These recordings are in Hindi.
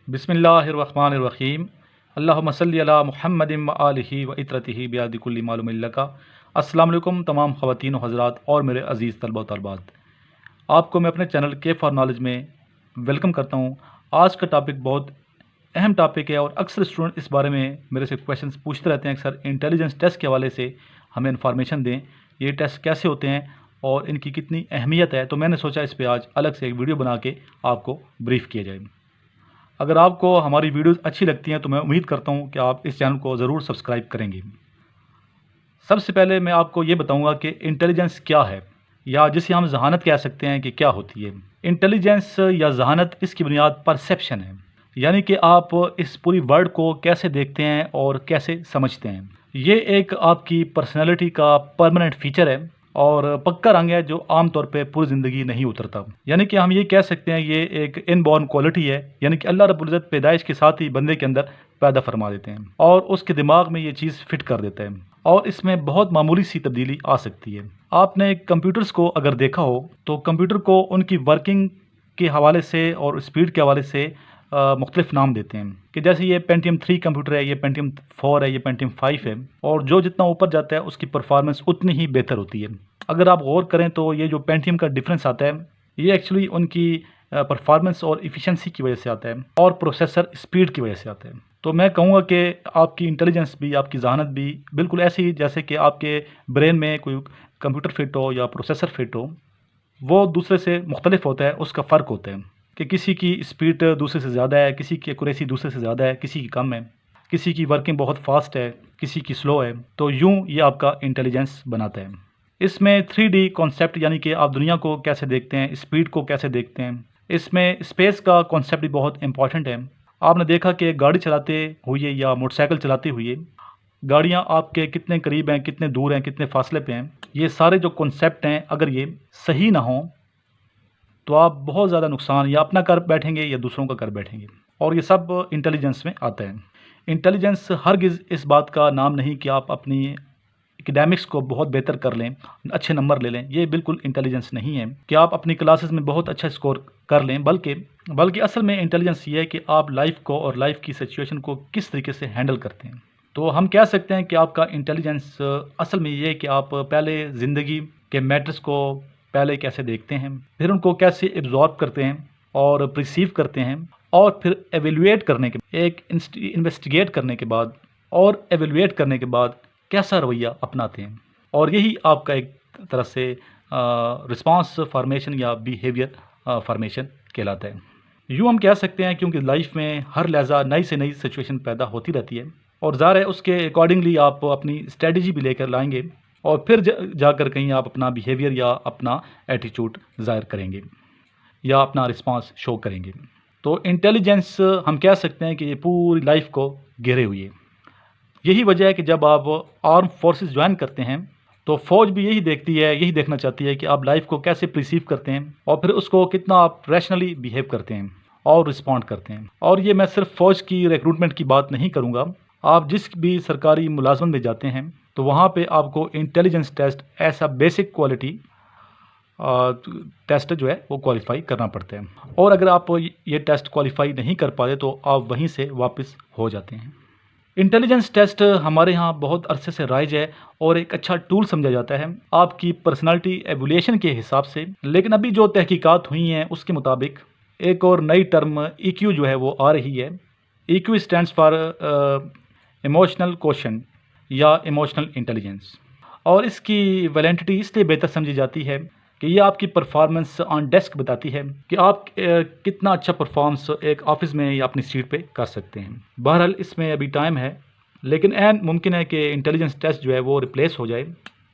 बिस्मिल्लाहिर्रहमानिर्रहीम। अल्लाहुम्मा सल्लि अला मुहम्मदिन व आलिहि व इत्रतिहि बियादि कुल्ली मालूमिन लका। अस्सलाम वालेकुम तमाम ख़वातीन व हज़रात और मेरे अज़ीज़ तलबा व तलबात, आपको मैं अपने चैनल के फॉर नॉलेज में वेलकम करता हूँ। आज का टॉपिक बहुत अहम टॉपिक है और अक्सर स्टूडेंट इस बारे में मेरे से क्वेश्चंस पूछते रहते हैं कि सर इंटेलिजेंस टेस्ट के हवाले से हमें इन्फॉर्मेशन दें, ये टेस्ट कैसे होते हैं और इनकी कितनी अहमियत है। तो मैंने सोचा इस पर आज अलग से एक वीडियो बना के आपको ब्रीफ़ किया जाए। अगर आपको हमारी वीडियोस अच्छी लगती हैं तो मैं उम्मीद करता हूं कि आप इस चैनल को ज़रूर सब्सक्राइब करेंगे। सबसे पहले मैं आपको ये बताऊंगा कि इंटेलिजेंस क्या है, या जिसे हम जहानत कह सकते हैं कि क्या होती है। इंटेलिजेंस या जहानत इसकी बुनियाद परसेप्शन है, यानी कि आप इस पूरी वर्ल्ड को कैसे देखते हैं और कैसे समझते हैं। ये एक आपकी पर्सनैलिटी का परमानेंट फीचर है और पक्का रंग है जो आमतौर पे पूरी ज़िंदगी नहीं उतरता। यानी कि हम ये कह सकते हैं ये एक इनबॉर्न क्वालिटी है, यानी कि अल्लाह रब्बुल इज़्ज़त पैदाइश के साथ ही बंदे के अंदर पैदा फरमा देते हैं और उसके दिमाग में ये चीज़ फिट कर देता है और इसमें बहुत मामूली सी तब्दीली आ सकती है। आपने कंप्यूटर्स को अगर देखा हो तो कंप्यूटर को उनकी वर्किंग के हवाले से और स्पीड के हवाले से मुख्तलिफ नाम देते हैं कि जैसे ये पेंटियम 3 कंप्यूटर है, ये पेंटियम 4 है, ये पेंटियम 5 है, और जो जितना ऊपर जाता है उसकी परफॉर्मेंस उतनी ही बेहतर होती है। अगर आप गौर करें तो ये जो पेंटियम का डिफरेंस आता है ये एक्चुअली उनकी परफॉर्मेंस और इफ़िशेंसी की वजह से आता है और प्रोसेसर स्पीड की वजह से आता है। तो मैं कहूँगा कि आपकी इंटेलिजेंस भी, आपकी जहानत भी बिल्कुल ऐसी ही जैसे कि आपके ब्रेन में कोई कंप्यूटर फिट हो या प्रोसेसर फिट हो, वो दूसरे से मुख्तलिफ होता है, उसका फ़र्क होता है कि किसी की स्पीड दूसरे से ज़्यादा है, किसी की एक्यूरेसी दूसरे से ज़्यादा है, किसी की कम है, किसी की वर्किंग बहुत फास्ट है, किसी की स्लो है। तो यूँ ये आपका इंटेलिजेंस बनाता है। इसमें 3D कॉन्सेप्ट, यानी कि आप दुनिया को कैसे देखते हैं, स्पीड को कैसे देखते हैं, इसमें स्पेस का कॉन्सेप्ट भी बहुत इंपॉर्टेंट है। आपने देखा कि गाड़ी चलाते हुए या मोटरसाइकिल चलाते हुए गाड़ियाँ आपके कितने करीब हैं, कितने दूर हैं, कितने फासले पे हैं, ये सारे जो कॉन्सेप्ट हैं अगर ये सही ना हों तो आप बहुत ज़्यादा नुकसान या अपना कर बैठेंगे या दूसरों का कर बैठेंगे, और ये सब इंटेलिजेंस में आता है। इंटेलिजेंस हरगिज़ इस बात का नाम नहीं कि आप अपनी एकेडमिक्स को बहुत बेहतर कर लें, अच्छे नंबर ले लें। ये बिल्कुल इंटेलिजेंस नहीं है कि आप अपनी क्लासेस में बहुत अच्छा स्कोर कर लें, बल्कि असल में इंटेलिजेंस ये है कि आप लाइफ को और लाइफ की सिचुएशन को किस तरीके से हैंडल करते हैं। तो हम कह सकते हैं कि आपका इंटेलिजेंस असल में ये है कि आप पहले ज़िंदगी के मैटर्स को पहले कैसे देखते हैं, फिर उनको कैसे एब्जॉर्ब करते हैं और रिसीव करते हैं, और फिर एवेल्युएट करने के इन्वेस्टिगेट करने के बाद और एवेल्युएट करने के बाद कैसा रवैया अपनाते हैं। और यही आपका एक तरह से रिस्पांस फॉर्मेशन या बिहेवियर फॉर्मेशन कहलाता है। यूँ हम कह सकते हैं क्योंकि लाइफ में हर लहजा नई से नई सिचुएशन पैदा होती रहती है और ज़ाहिर है उसके अकॉर्डिंगली आप अपनी स्ट्रेटजी भी लेकर लाएंगे और फिर जाकर कहीं आप अपना बिहेवियर या अपना एटीट्यूड ज़ाहिर करेंगे या अपना रिस्पांस शो करेंगे। तो इंटेलिजेंस हम कह सकते हैं कि ये पूरी लाइफ को घेरे हुई है। यही वजह है कि जब आप आर्म फोर्सेस ज्वाइन करते हैं तो फ़ौज भी यही देखती है, यही देखना चाहती है कि आप लाइफ को कैसे प्रिसीव करते हैं और फिर उसको कितना आप रैशनली बिहेव करते हैं और रिस्पॉन्ड करते हैं। और ये मैं सिर्फ फ़ौज की रिक्रूटमेंट की बात नहीं करूँगा, आप जिस भी सरकारी मुलाजमत में जाते हैं तो वहाँ पे आपको इंटेलिजेंस टेस्ट ऐसा बेसिक क्वालिटी टेस्ट जो है वो क्वालिफाई करना पड़ता है, और अगर आप ये टेस्ट क्वालिफाई नहीं कर पाते तो आप वहीं से वापस हो जाते हैं। इंटेलिजेंस टेस्ट हमारे यहाँ बहुत अरसे से राइज है और एक अच्छा टूल समझा जाता है आपकी पर्सनालिटी एवोल्यूशन के हिसाब से। लेकिन अभी जो तहकीकात हुई हैं उसके मुताबिक एक और नई टर्म EQ जो है वो आ रही है। EQ stands for emotional quotient या इमोशनल इंटेलिजेंस, और इसकी वैलिडिटी इसलिए बेहतर समझी जाती है कि ये आपकी परफॉर्मेंस ऑन डेस्क बताती है कि आप कितना अच्छा परफॉर्मेंस एक ऑफिस में या अपनी सीट पे कर सकते हैं। बहरहाल इसमें अभी टाइम है, लेकिन ऐन मुमकिन है कि इंटेलिजेंस टेस्ट जो है वो रिप्लेस हो जाए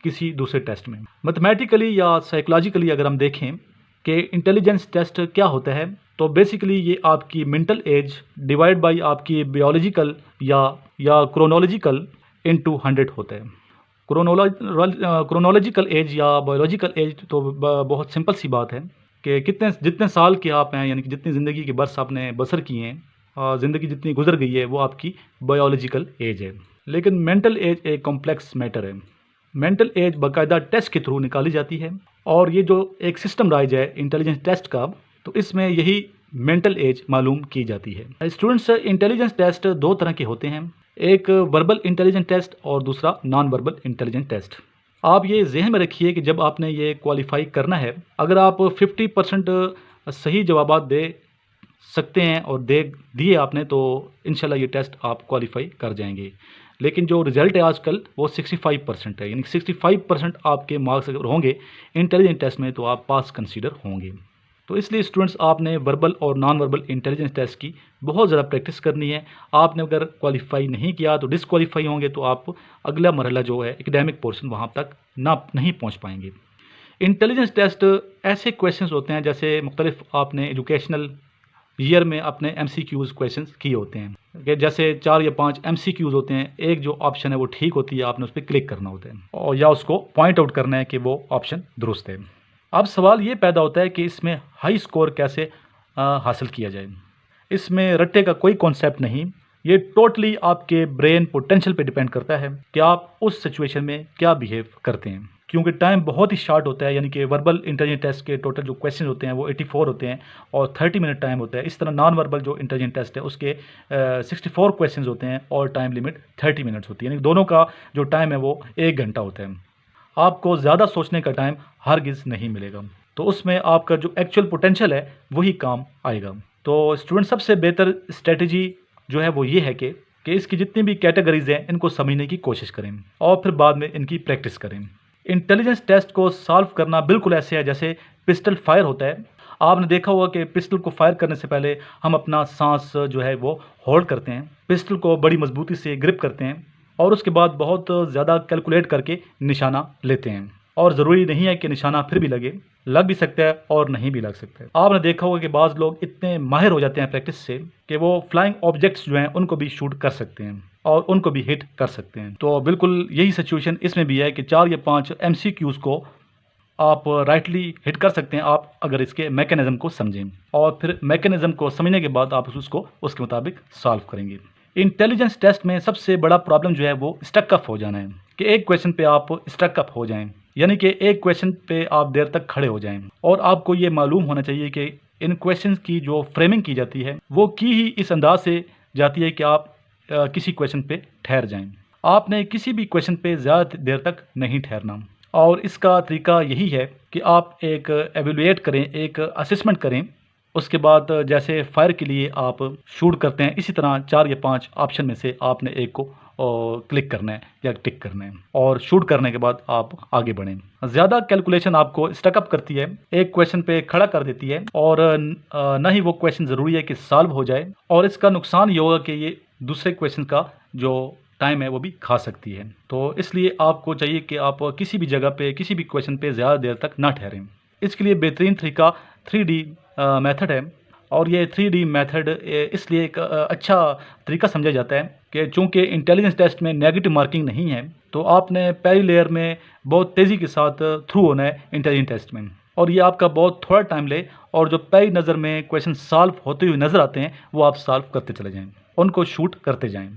किसी दूसरे टेस्ट में। मैथमेटिकली या साइकोलॉजिकली अगर हम देखें कि इंटेलिजेंस टेस्ट क्या होता है तो बेसिकली ये आपकी मेंटल एज डिवाइड बाई आपकी बायोलॉजिकल या क्रोनोलॉजिकल इनटू 100 होता है। क्रोनोलॉजिकल एज या बायोलॉजिकल एज तो बहुत सिंपल सी बात है कि जितने साल के आप हैं, यानी कि जितनी ज़िंदगी के बरस आपने बसर किए हैं, ज़िंदगी जितनी गुजर गई है वो आपकी बायोलॉजिकल एज है। लेकिन मेंटल एज एक कॉम्प्लेक्स मैटर है। मेंटल एज बाकायदा टेस्ट के थ्रू निकाली जाती है, और ये जो एक सिस्टम राइज है इंटेलिजेंस टेस्ट का, तो इसमें यही मेंटल एज मालूम की जाती है। स्टूडेंट्स, इंटेलिजेंस टेस्ट दो तरह के होते हैं, एक वर्बल इंटेलिजेंस टेस्ट और दूसरा नॉन वर्बल इंटेलिजेंस टेस्ट। आप ये जहन में रखिए कि जब आपने ये क्वालिफाई करना है, अगर आप 50% सही जवाबात दे सकते हैं और दे दिए आपने, तो इंशाल्लाह ये टेस्ट आप क्वालिफाई कर जाएंगे। लेकिन जो रिजल्ट है आजकल वो 65% है, यानी 65% आपके मार्क्स अगर होंगे इंटेलिजेंस टेस्ट में तो आप पास कंसीडर होंगे। तो इसलिए स्टूडेंट्स, आपने वर्बल और नॉन वर्बल इंटेलिजेंस टेस्ट की बहुत ज़्यादा प्रैक्टिस करनी है। आपने अगर क्वालिफाई नहीं किया तो डिसक्वालीफाई होंगे, तो आप अगला मरहला जो है एकेडमिक पोर्शन वहाँ तक नहीं पहुँच पाएंगे। इंटेलिजेंस टेस्ट ऐसे क्वेश्चंस होते हैं जैसे मुख्तलिफ आपने एजुकेशनल ईयर में अपने MCQs क्वेश्चंस किए होते हैं, कि जैसे 4 या 5 MCQs होते हैं, एक जो ऑप्शन है वो ठीक होती है, आपने उस पर क्लिक करना होता है और या उसको पॉइंट आउट करना है कि वो ऑप्शन दुरुस्त है। अब सवाल ये पैदा होता है कि इसमें हाई स्कोर कैसे हासिल किया जाए। इसमें रट्टे का कोई कॉन्सेप्ट नहीं, ये टोटली आपके ब्रेन पोटेंशियल पे डिपेंड करता है कि आप उस सिचुएशन में क्या बिहेव करते हैं। क्योंकि टाइम बहुत ही शॉर्ट होता है, यानी कि वर्बल इंटेलिजेंस टेस्ट के टोटल जो क्वेश्चन होते हैं वो 84 होते हैं और 30 मिनट टाइम होता है। इस तरह नॉन वर्बल जो इंटेलिजेंस टेस्ट है उसके 64 क्वेश्चन होते हैं और टाइम लिमिट 30 मिनट्स होती है, यानी दोनों का जो टाइम है वो 1 घंटा होता है। आपको ज़्यादा सोचने का टाइम हरगिज़ नहीं मिलेगा, तो उसमें आपका जो एक्चुअल पोटेंशियल है वही काम आएगा। तो स्टूडेंट, सबसे बेहतर स्ट्रेटजी जो है वो ये है कि इसकी जितनी भी कैटेगरीज हैं इनको समझने की कोशिश करें और फिर बाद में इनकी प्रैक्टिस करें। इंटेलिजेंस टेस्ट को सॉल्व करना बिल्कुल ऐसे है जैसे पिस्टल फायर होता है। आपने देखा होगा कि पिस्टल को फायर करने से पहले हम अपना सांस जो है वो होल्ड करते हैं, पिस्टल को बड़ी मजबूती से ग्रिप करते हैं और उसके बाद बहुत ज़्यादा कैलकुलेट करके निशाना लेते हैं। और ज़रूरी नहीं है कि निशाना फिर भी लग भी सकता है और नहीं भी लग सकता है। आपने देखा होगा कि बाज़ लोग इतने माहिर हो जाते हैं प्रैक्टिस से कि वो फ्लाइंग ऑब्जेक्ट्स जो हैं उनको भी शूट कर सकते हैं और उनको भी हिट कर सकते हैं। तो बिल्कुल यही सिचुएशन इसमें भी है कि 4 या 5 MCQs को आप राइटली हिट कर सकते हैं आप अगर इसके मैकेनिज्म को समझें, और फिर मैकेनिज्म को समझने के बाद आप उसको उसके मुताबिक सॉल्व करेंगे। इंटेलिजेंस टेस्ट में सबसे बड़ा प्रॉब्लम जो है वो स्टक अप हो जाना है, कि एक क्वेश्चन पे आप स्टक अप हो जाएं, यानी कि एक क्वेश्चन पे आप देर तक खड़े हो जाएं। और आपको ये मालूम होना चाहिए कि इन क्वेश्चन की जो फ्रेमिंग की जाती है वो की ही इस अंदाज से जाती है कि आप किसी क्वेश्चन पे ठहर जाएं। आपने किसी भी क्वेश्चन पे ज़्यादा देर तक नहीं ठहरना, और इसका तरीका यही है कि आप एक एवेलुएट करें, एक असेसमेंट करें। उसके बाद जैसे फायर के लिए आप शूट करते हैं, इसी तरह 4 या 5 ऑप्शन में से आपने एक को क्लिक करना है या टिक करना है, और शूट करने के बाद आप आगे बढ़ें। ज़्यादा कैलकुलेशन आपको स्टकअप करती है, एक क्वेश्चन पे खड़ा कर देती है, और न ही वो क्वेश्चन ज़रूरी है कि सॉल्व हो जाए, और इसका नुकसान ये होगा कि ये दूसरे क्वेश्चन का जो टाइम है वो भी खा सकती है। तो इसलिए आपको चाहिए कि आप किसी भी जगह पे किसी भी क्वेश्चन पे ज़्यादा देर तक ना ठहरें। इसके लिए बेहतरीन तरीका 3D मेथड है, और ये 3D मेथड इसलिए एक अच्छा तरीका समझा जाता है कि चूँकि इंटेलिजेंस टेस्ट में नेगेटिव मार्किंग नहीं है, तो आपने पहली लेयर में बहुत तेज़ी के साथ थ्रू होना है इंटेलिजेंस टेस्ट में, और ये आपका बहुत थोड़ा टाइम ले, और जो पहली नज़र में क्वेश्चन सॉल्व होते हुए नज़र आते हैं वो आप सॉल्व करते चले जाएँ, उनको शूट करते जाएँ।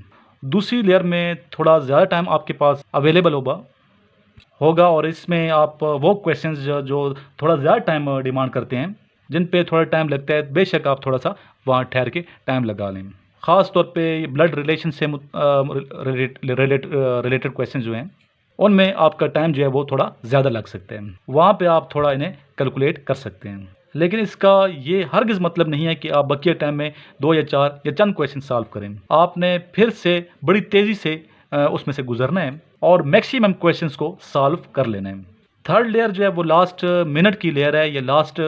दूसरी लेयर में थोड़ा ज़्यादा टाइम आपके पास अवेलेबल होगा, और इसमें आप वो क्वेश्चंस जो थोड़ा ज़्यादा टाइम डिमांड करते हैं, जिन पे थोड़ा टाइम लगता है, बेशक आप थोड़ा सा वहाँ ठहर के टाइम लगा लें। ख़ास तौर पे ब्लड रिलेशन से रिलेटेड क्वेश्चन जो हैं उनमें आपका टाइम जो है वो थोड़ा ज़्यादा लग सकता है, वहाँ पे आप थोड़ा इन्हें कैलकुलेट कर सकते हैं। लेकिन इसका ये हरगिज़ मतलब नहीं है कि आप बकिया टाइम में 2 या 4 या चंद क्वेश्चन सॉल्व करें। आपने फिर से बड़ी तेज़ी से उसमें से गुजरना है और मैक्सिमम क्वेश्चंस को सॉल्व कर लेना है। थर्ड लेयर जो है वो लास्ट मिनट की लेयर है, या लास्ट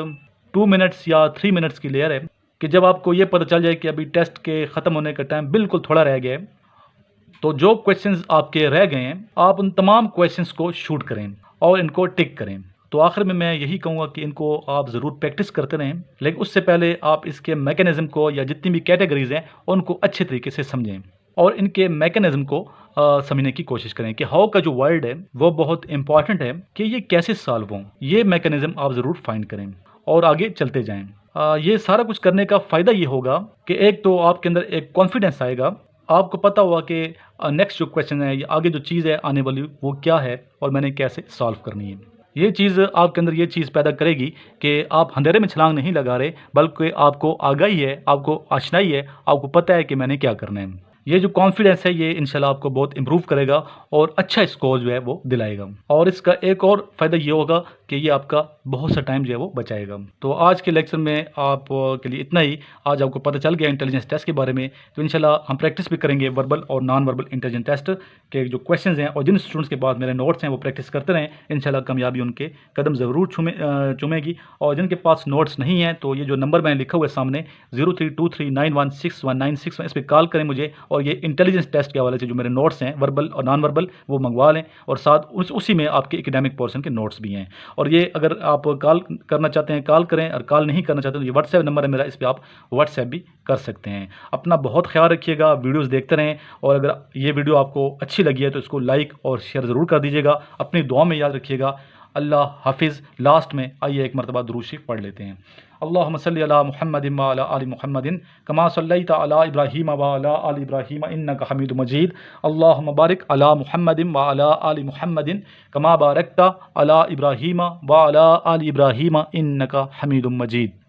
2 मिनट्स या 3 मिनट्स की लेयर है, कि जब आपको ये पता चल जाए कि अभी टेस्ट के ख़त्म होने का टाइम बिल्कुल थोड़ा रह गया है, तो जो क्वेश्चंस आपके रह गए हैं आप उन तमाम क्वेश्चंस को शूट करें और इनको टिक करें। तो आखिर में मैं यही कहूँगा कि इनको आप ज़रूर प्रैक्टिस करते रहें, लेकिन उससे पहले आप इसके मैकेनिज़्म को या जितनी भी कैटेगरीज़ हैं उनको अच्छे तरीके से समझें और इनके मैकेनिज़्म को समझने की कोशिश करें कि हाउ का जो वर्ड है वो बहुत इंपॉर्टेंट है कि ये कैसे सॉल्व हों। ये मैकेनिज़्म आप ज़रूर फाइंड करें और आगे चलते जाएँ। ये सारा कुछ करने का फ़ायदा ये होगा कि एक तो आपके अंदर एक कॉन्फिडेंस आएगा, आपको पता होगा कि नेक्स्ट जो क्वेश्चन है या आगे जो चीज़ है आने वाली वो क्या है और मैंने कैसे सॉल्व करनी है। ये चीज़ आपके अंदर ये चीज़ पैदा करेगी कि आप अंधेरे में छलांग नहीं लगा रहे, बल्कि आपको आगाही है, आपको आशनाई है, आपको पता है कि मैंने क्या करना है। ये जो कॉन्फिडेंस है ये इंशाल्लाह आपको बहुत इम्प्रूव करेगा और अच्छा स्कोर जो है वो दिलाएगा। और इसका एक और फ़ायदा ये होगा कि ये आपका बहुत सा टाइम जो है वो बचाएगा। तो आज के लेक्चर में आप के लिए इतना ही। आज आपको पता चल गया इंटेलिजेंस टेस्ट के बारे में। तो इंशाल्लाह हम प्रैक्टिस भी करेंगे वर्बल और नॉन वर्बल इंटेलिजेंस टेस्ट के जो क्वेश्चंस हैं, और जिन स्टूडेंट्स के पास मेरे नोट्स हैं वो प्रैक्टिस करते रहें, इंशाल्लाह कामयाबी उनके कदम ज़रूर चूमेगी। और जिनके पास नोट्स नहीं हैं तो ये जो नंबर मैंने लिखा हुआ है सामने 0323916196 इस पर कॉल करें मुझे, और ये इंटेलिजेंस टेस्ट के हवाले से जो मेरे नोट्स हैं वर्बल और नॉन वर्बल वो मंगवा लें, और साथ उसी में आपके एकेडमिक पोर्शन के नोट्स भी हैं। और ये अगर आप कॉल करना चाहते हैं कॉल करें, और कॉल नहीं करना चाहते तो ये व्हाट्सएप नंबर है मेरा, इस पर आप व्हाट्सएप भी कर सकते हैं। अपना बहुत ख्याल रखिएगा, वीडियोज़ देखते रहें, और अगर ये वीडियो आपको अच्छी लगी है तो इसको लाइक और शेयर ज़रूर कर दीजिएगा। अपनी दुआ में याद रखिएगा। अल्लाह हाफिज़। लास्ट में आइए एक मरतबा दुरूद शरीफ पढ़ लेते हैं। अल्लाहुम्मा सल्ली अला मुहम्मदिन व अला आलि मुहम्मदिन कमा सल्लैता अला इब्राहीम व अला आलि इब्राहीम इन्नका हमीदुम मजीद। अल्लाहुम्मा बारिक अला मुहम्मदिन व अला आलि मुहम्मदिन कमा बारकता अला इब्राहीम व अला आलि इब्राहीम इन्नका हमीदुम मजीद।